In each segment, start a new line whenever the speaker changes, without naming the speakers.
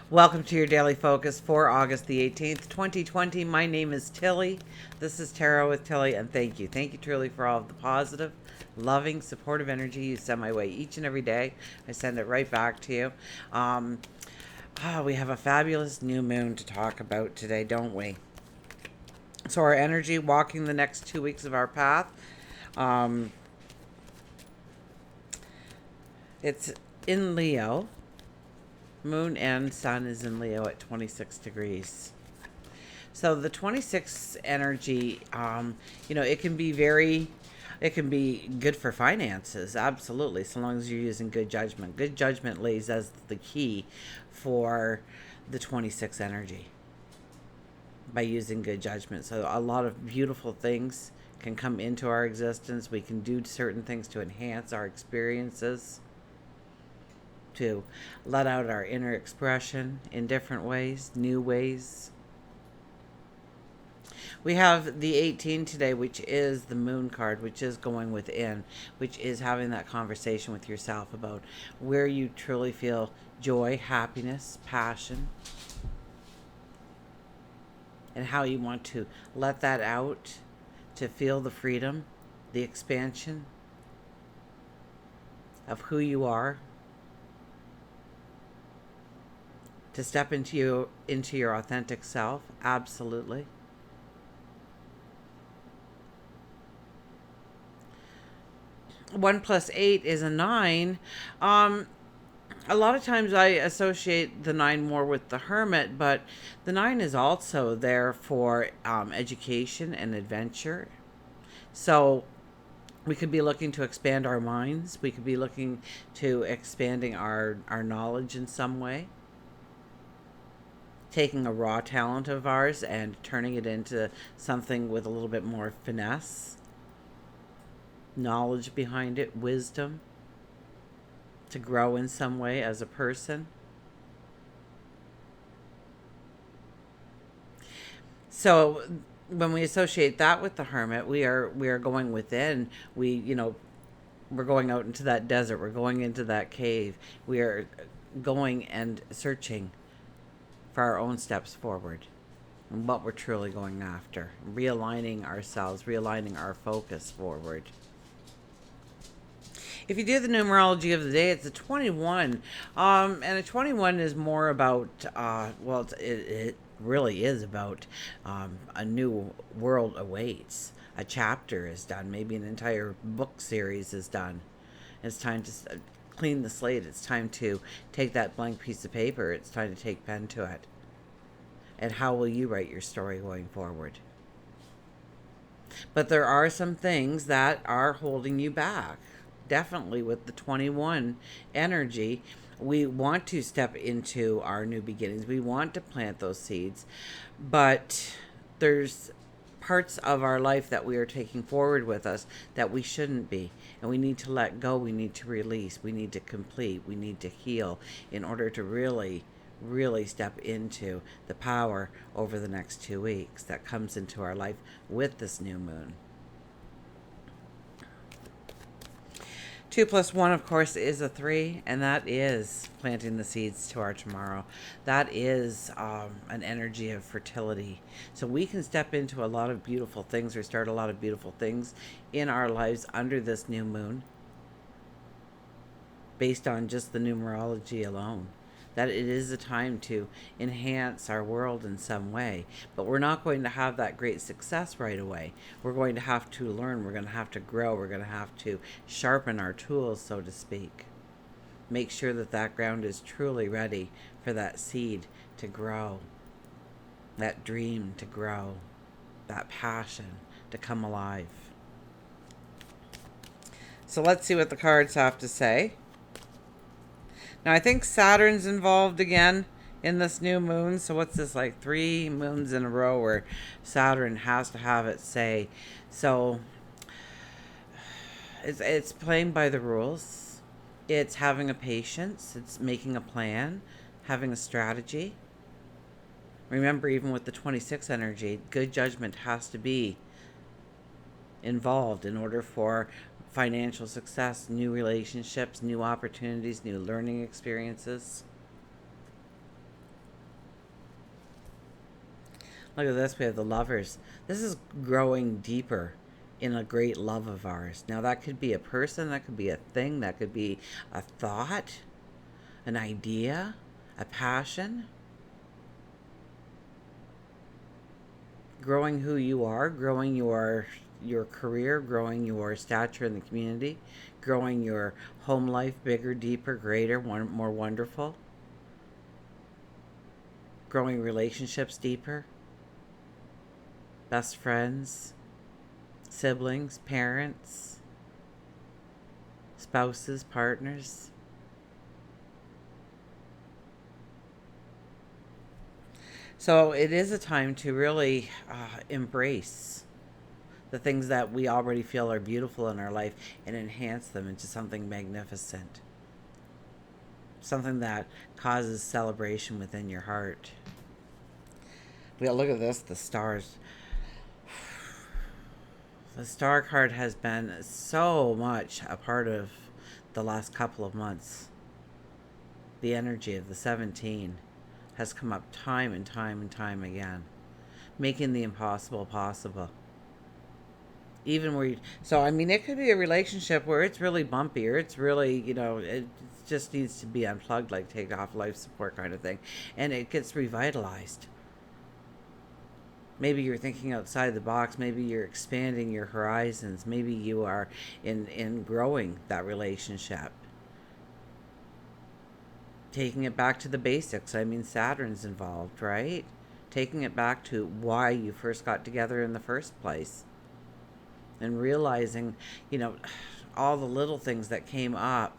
Welcome to your daily focus for August the 18th, 2020. My name is Tilly. This is Tarot with Tilly, and thank you. Thank you truly for all of the positive, loving, supportive energy you send my way each and every day. I send it right back to you. We have a fabulous new moon to talk about today, don't we? So, our energy walking the next 2 weeks of our path. Um, it's in Leo. Moon and sun is in Leo at 26 degrees. So the 26 energy, it can be it can be good for finances, absolutely, so long as you're using good judgment. Good judgment lays as the key for the 26 energy by using good judgment. So a lot of beautiful things can come into our existence. We can do certain things to enhance our experiences, to let out our inner expression in different ways, new ways. We have the 18 today, which is the moon card, which is going within, which is having that conversation with yourself about where you truly feel joy, happiness, passion, and how you want to let that out, to feel the freedom, the expansion of who you are, to step into your authentic self. Absolutely. One plus eight is a nine. A lot of times I associate the nine more with the hermit, but the nine is also there for education and adventure. So we could be looking to expand our minds. We could be looking to expanding our knowledge in some way, taking a raw talent of ours and turning it into something with a little bit more finesse, knowledge behind it, wisdom, to grow in some way as a person. So when we associate that with the hermit, we are going within. We're going out into that desert. We're going into that cave. We are going and searching for our own steps forward and what we're truly going after, realigning ourselves, realigning our focus forward. If you do the numerology of the day, it's a 21. And a 21 is more about, it really is about a new world awaits. A chapter is done. Maybe an entire book series is done. It's time to clean the slate. It's time to take that blank piece of paper. It's time to take pen to it. And how will you write your story going forward? But there are some things that are holding you back. Definitely with the 21 energy, we want to step into our new beginnings. We want to plant those seeds, but there's parts of our life that we are taking forward with us that we shouldn't be. And we need to let go. We need to release. We need to complete. We need to heal in order to really step into the power over the next 2 weeks that comes into our life with this new moon. 2 plus 1, of course, is a 3, and that is planting the seeds to our tomorrow. That is an energy of fertility. So we can step into a lot of beautiful things or start a lot of beautiful things in our lives under this new moon based on just the numerology alone. That it is a time to enhance our world in some way. But we're not going to have that great success right away. We're going to have to learn. We're going to have to grow. We're going to have to sharpen our tools, so to speak. Make sure that that ground is truly ready for that seed to grow, that dream to grow, that passion to come alive. So let's see what the cards have to say. Now, I think Saturn's involved again in this new moon. So what's this, like 3 moons in a row where Saturn has to have its say? So it's playing by the rules. It's having a patience. It's making a plan, having a strategy. Remember, even with the 26 energy, good judgment has to be involved in order for financial success, new relationships, new opportunities, new learning experiences. Look at this. We have the Lovers. This is growing deeper in a great love of ours. Now, that could be a person, that could be a thing, that could be a thought, an idea, a passion. Growing who you are, growing your career, growing your stature in the community, growing your home life bigger, deeper, greater, more wonderful. Growing relationships deeper. Best friends, siblings, parents, spouses, partners. So it is a time to really embrace the things that we already feel are beautiful in our life and enhance them into something magnificent. Something that causes celebration within your heart. Look at this, the stars. The star card has been so much a part of the last couple of months. The energy of the 17 has come up time and time and time again, making the impossible possible. Even where so I mean, it could be a relationship where it's really bumpy, or it's really, it just needs to be unplugged, like take off life support kind of thing, and it gets revitalized. Maybe you're thinking outside the box. Maybe you're expanding your horizons. Maybe you are in growing that relationship. Taking it back to the basics. I mean, Saturn's involved, right? Taking it back to why you first got together in the first place. And realizing, all the little things that came up.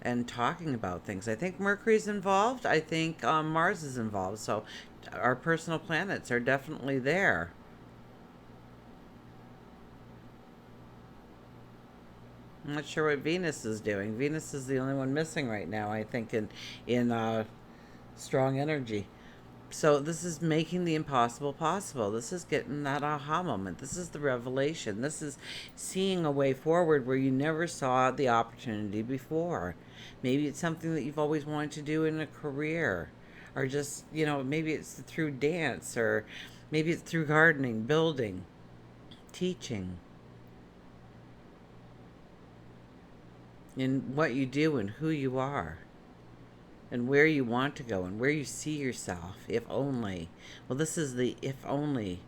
And talking about things. I think Mercury's involved. I think Mars is involved. So our personal planets are definitely there. I'm not sure what Venus is doing. Venus is the only one missing right now, I think, in strong energy. So this is making the impossible possible. This is getting that aha moment. This is the revelation. This is seeing a way forward where you never saw the opportunity before. Maybe it's something that you've always wanted to do in a career, or just, maybe it's through dance, or maybe it's through gardening, building, teaching. In what you do and who you are. And where you want to go and where you see yourself, if only. Well, this is the if only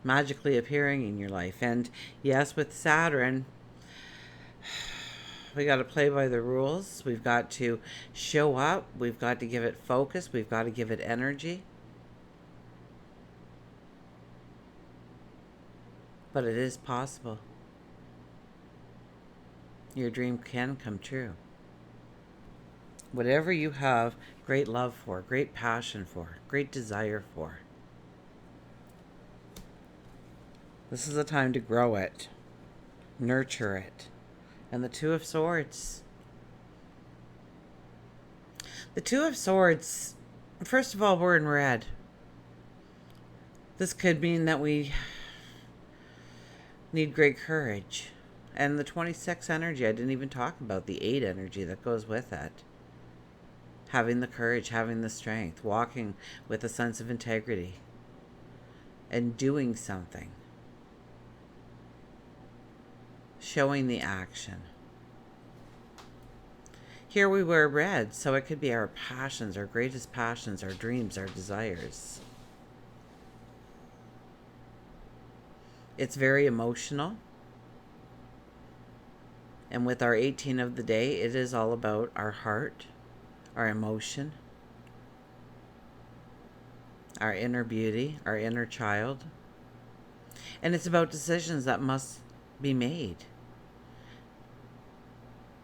magically appearing in your life. And yes, with Saturn, we got to play by the rules. We've got to show up. We've got to give it focus. We've got to give it energy. But it is possible. Your dream can come true. Whatever you have great love for, great passion for, great desire for, this is a time to grow it, nurture it. And the Two of Swords. The Two of Swords, first of all, we're in red. This could mean that we need great courage. And the 26 energy, I didn't even talk about the 8 energy that goes with it. Having the courage, having the strength, walking with a sense of integrity, and doing something. Showing the action. Here we wear red, so it could be our passions, our greatest passions, our dreams, our desires. It's very emotional. And with our 18 of the day, it is all about our heart, our emotion, our inner beauty, our inner child. And it's about decisions that must be made.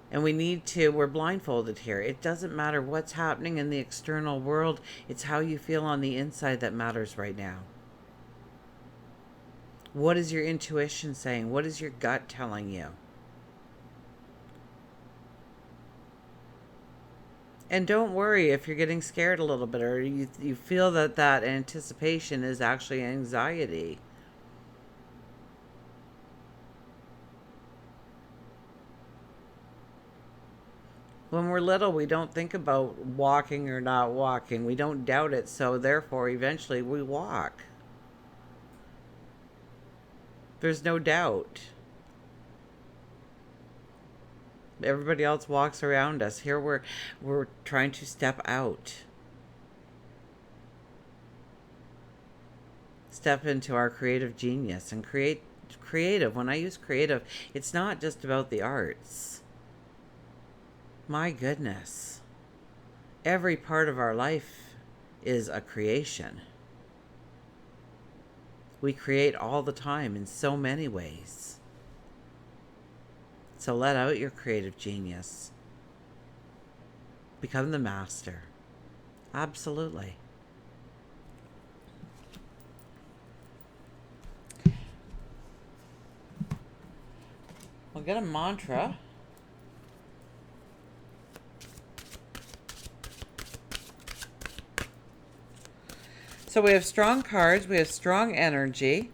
And we're blindfolded here. It doesn't matter what's happening in the external world. It's how you feel on the inside that matters right now. What is your intuition saying? What is your gut telling you? And don't worry if you're getting scared a little bit, or you feel that anticipation is actually anxiety. When we're little, we don't think about walking or not walking. We don't doubt it, so therefore, eventually, we walk. There's no doubt. Everybody else walks around us. Here we're trying to step out. Step into our creative genius and creative. When I use creative, it's not just about the arts. My goodness. Every part of our life is a creation. We create all the time in so many ways. So let out your creative genius. Become the master. Absolutely. We'll get a mantra. So we have strong cards. We have strong energy.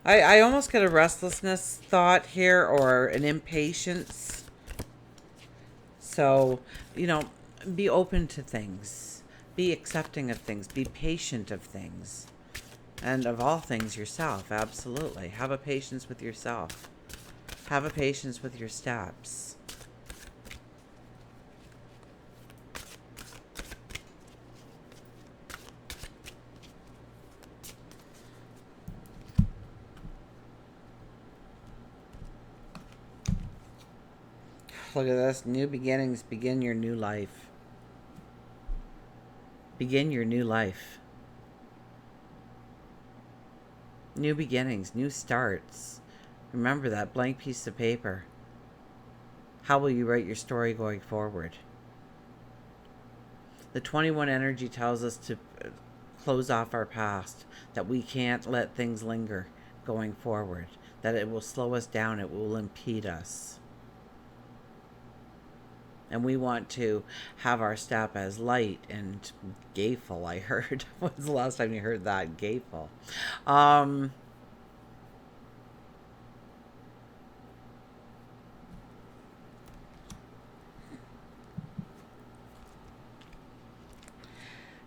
I almost get a restlessness thought here, or an impatience. So, be open to things. Be accepting of things. Be patient of things. And of all things, yourself. Absolutely. Have a patience with yourself. Have a patience with your steps. Look at this. New beginnings. Begin your new life. Begin your new life. New beginnings. New starts. Remember that blank piece of paper. How will you write your story going forward? The 21 energy tells us to close off our past, that we can't let things linger going forward, that it will slow us down, it will impede us. And we want to have our step as light and gayful, I heard. When's the last time you heard that? Gayful.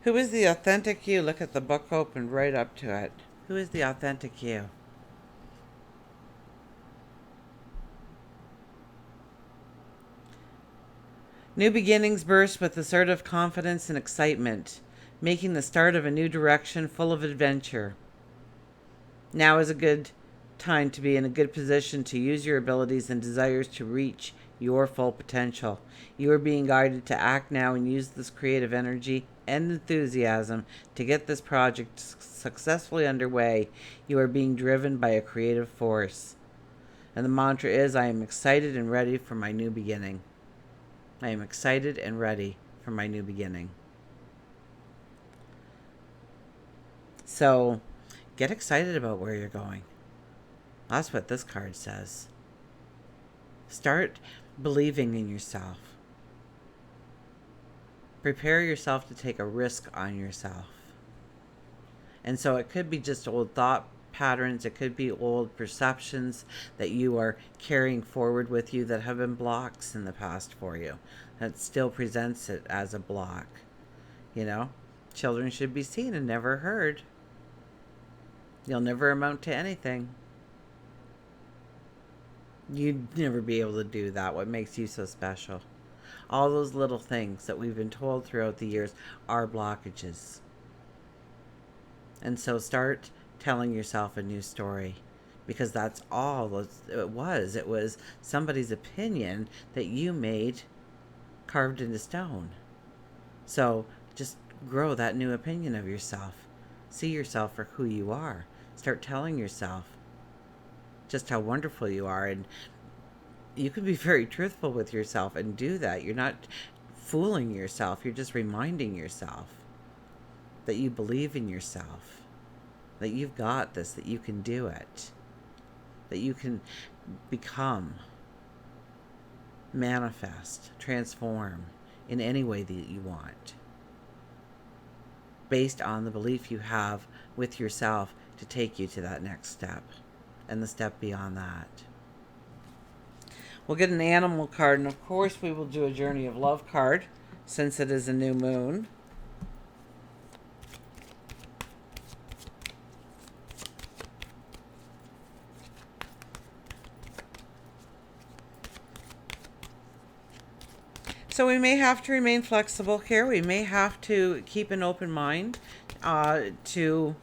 Who is the authentic you? Look at the book open right up to it. Who is the authentic you? New beginnings burst with assertive confidence and excitement, making the start of a new direction full of adventure. Now is a good time to be in a good position to use your abilities and desires to reach your full potential. You are being guided to act now and use this creative energy and enthusiasm to get this project successfully underway. You are being driven by a creative force. And the mantra is, I am excited and ready for my new beginning. I am excited and ready for my new beginning. So, get excited about where you're going. That's what this card says. Start believing in yourself. Prepare yourself to take a risk on yourself. And so it could be just old thought patterns. It could be old perceptions that you are carrying forward with you that have been blocks in the past for you. That still presents it as a block. Children should be seen and never heard. You'll never amount to anything. You'd never be able to do that. What makes you so special? All those little things that we've been told throughout the years are blockages. And so start telling yourself a new story, because that's all it was. It was somebody's opinion that you made carved into stone. So just grow that new opinion of yourself. See yourself for who you are. Start telling yourself just how wonderful you are. And you can be very truthful with yourself and do that. You're not fooling yourself. You're just reminding yourself that you believe in yourself, that you've got this, that you can do it, that you can become, manifest, transform in any way that you want, based on the belief you have with yourself to take you to that next step and the step beyond that. We'll get an animal card, and of course we will do a journey of love card since it is a new moon. So we may have to remain flexible here. We may have to keep an open mind to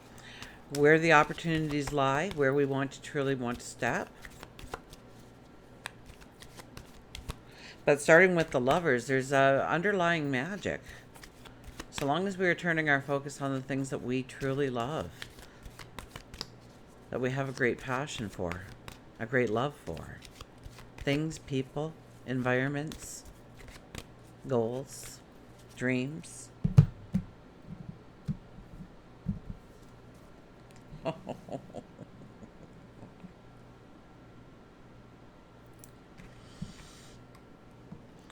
where the opportunities lie, where we want to truly want to step. But starting with the lovers, there's a underlying magic. So long as we are turning our focus on the things that we truly love, that we have a great passion for, a great love for. Things, people, environments, goals, dreams.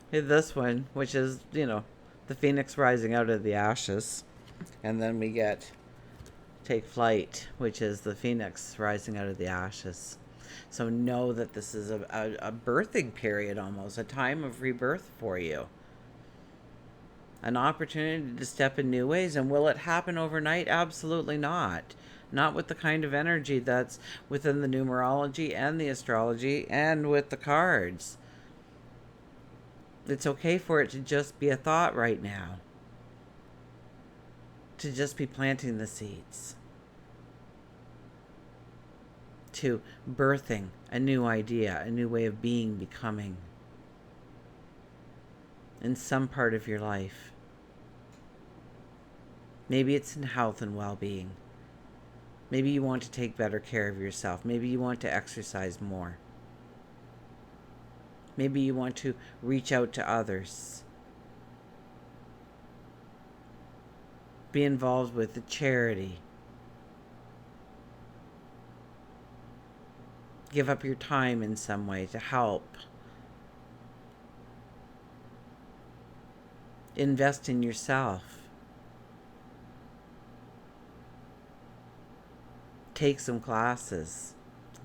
This one, which is, the phoenix rising out of the ashes. And then we get take flight, which is the phoenix rising out of the ashes. So know that this is a birthing period almost, a time of rebirth for you. An opportunity to step in new ways. And will it happen overnight? Absolutely not. Not with the kind of energy that's within the numerology and the astrology and with the cards. It's okay for it to just be a thought right now. To just be planting the seeds. To birthing a new idea, a new way of being, becoming. In some part of your life. Maybe it's in health and well-being. Maybe you want to take better care of yourself. Maybe you want to exercise more. Maybe you want to reach out to others. Be involved with the charity. Give up your time in some way to help. Invest in yourself. Take some classes.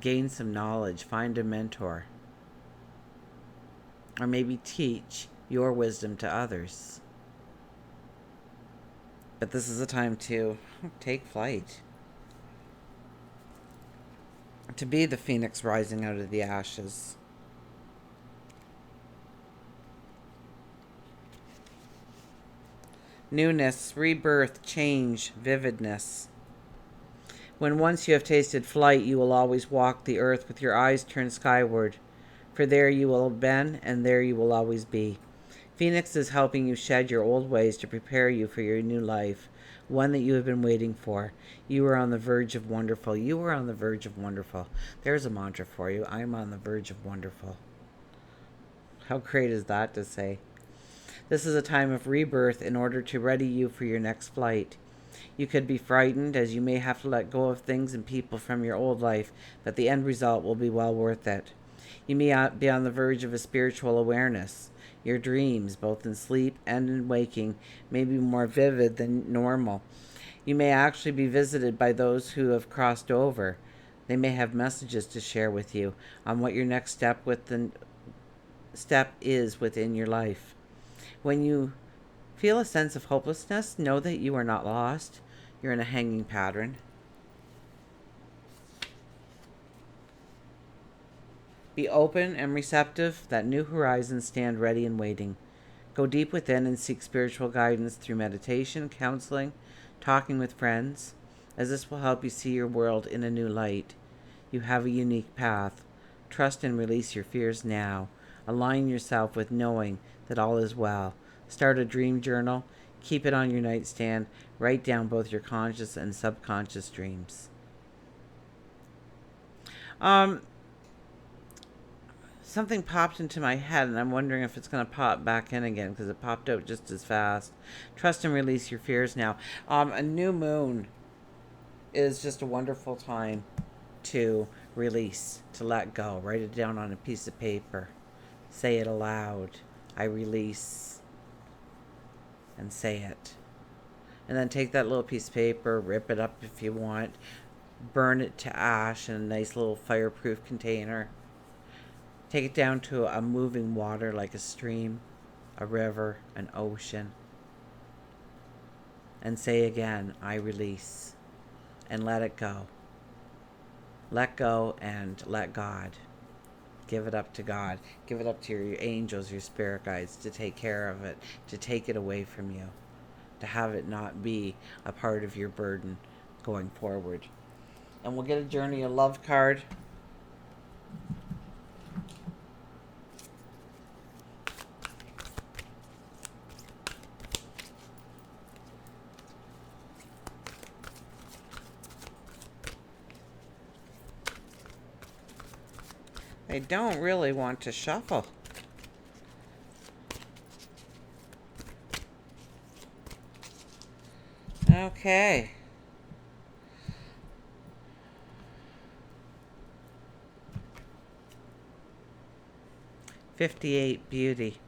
Gain some knowledge. Find a mentor. Or maybe teach your wisdom to others. But this is a time to take flight. To be the phoenix rising out of the ashes. Newness, rebirth, change, vividness. When once you have tasted flight, you will always walk the earth with your eyes turned skyward. For there you will have been, and there you will always be. Phoenix is helping you shed your old ways to prepare you for your new life, one that you have been waiting for. You are on the verge of wonderful. You are on the verge of wonderful. There's a mantra for you. I'm on the verge of wonderful. How great is that to say? This is a time of rebirth in order to ready you for your next flight. You could be frightened, as you may have to let go of things and people from your old life, but the end result will be well worth it. You may be on the verge of a spiritual awareness. Your dreams, both in sleep and in waking, may be more vivid than normal. You may actually be visited by those who have crossed over. They may have messages to share with you on what your next step is within your life. When you feel a sense of hopelessness, know that you are not lost. You're in a hanging pattern. Be open and receptive that new horizons stand ready and waiting. Go deep within and seek spiritual guidance through meditation, counseling, talking with friends, as this will help you see your world in a new light. You have a unique path. Trust and release your fears now. Align yourself with knowing that all is well. Start a dream journal. Keep it on your nightstand. Write down both your conscious and subconscious dreams. Something popped into my head, and I'm wondering if it's going to pop back in again because it popped out just as fast. Trust and release your fears now. A new moon is just a wonderful time to release, to let go. Write it down on a piece of paper. Say it aloud. I release. And say it. And then take that little piece of paper, rip it up if you want, burn it to ash in a nice little fireproof container. Take it down to a moving water like a stream, a river, an ocean. And say again, I release. And let it go. Let go and let God. Give it up to God. Give it up to your angels, your spirit guides, to take care of it, to take it away from you, to have it not be a part of your burden going forward. And we'll get a Journey of Love card. I don't really want to shuffle. Okay. "58 Beauty."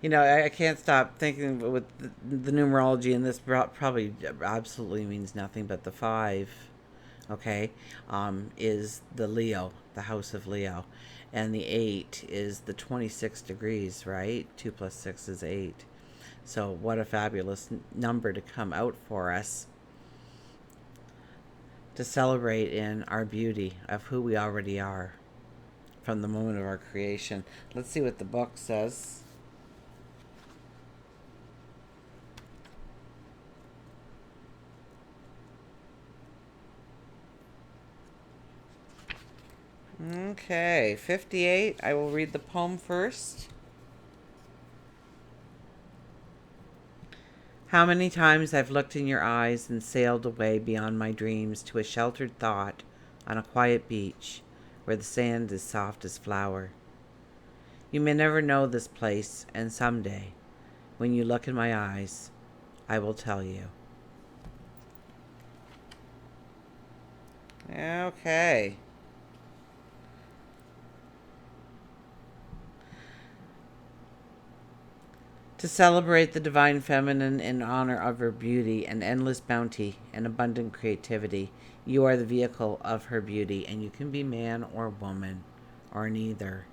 You know, I can't stop thinking with the numerology, and this probably absolutely means nothing, but the 5, okay, is the Leo, the house of Leo. And the 8 is the 26 degrees, right? 2 plus 6 is 8. So what a fabulous number to come out for us, to celebrate in our beauty of who we already are from the moment of our creation. Let's see what the book says. Okay, 58. I will read the poem first. How many times I've looked in your eyes and sailed away beyond my dreams to a sheltered thought on a quiet beach where the sand is soft as flour. You may never know this place, and someday, when you look in my eyes, I will tell you. Okay. To celebrate the divine feminine in honor of her beauty and endless bounty and abundant creativity, you are the vehicle of her beauty, and you can be man or woman or neither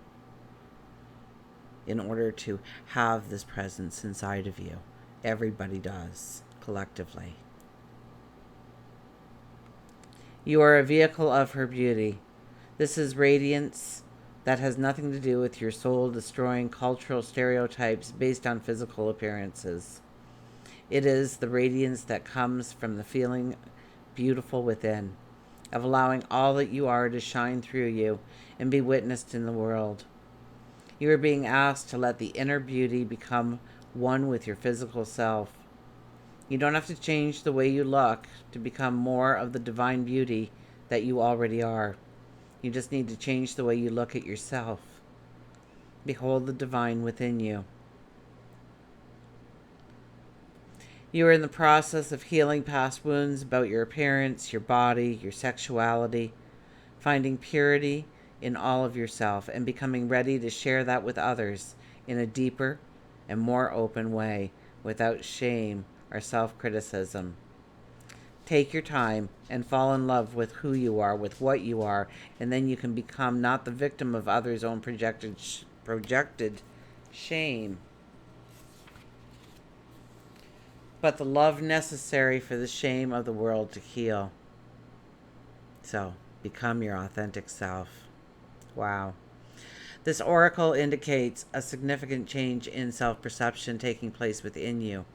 in order to have this presence inside of you. Everybody does, collectively. You are a vehicle of her beauty. This is radiance that has nothing to do with your soul-destroying cultural stereotypes based on physical appearances. It is the radiance that comes from the feeling beautiful within, of allowing all that you are to shine through you and be witnessed in the world. You are being asked to let the inner beauty become one with your physical self. You don't have to change the way you look to become more of the divine beauty that you already are. You just need to change the way you look at yourself. Behold the divine within you. You are in the process of healing past wounds about your appearance, your body, your sexuality, finding purity in all of yourself and becoming ready to share that with others in a deeper and more open way without shame or self-criticism. Take your time and fall in love with who you are, with what you are, and then you can become not the victim of others' own projected shame, but the love necessary for the shame of the world to heal. So, become your authentic self. Wow. This oracle indicates a significant change in self-perception taking place within you.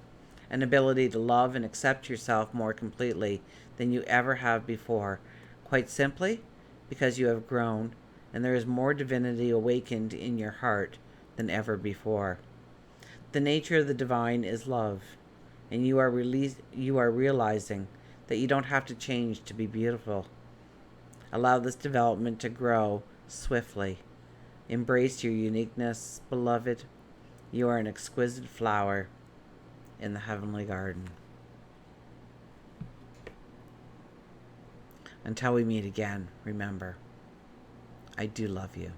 An ability to love and accept yourself more completely than you ever have before, quite simply because you have grown and there is more divinity awakened in your heart than ever before. The nature of the divine is love, and you are realizing that you don't have to change to be beautiful. Allow this development to grow swiftly. Embrace your uniqueness, beloved. You are an exquisite flower in the heavenly garden. Until we meet again, remember, I do love you.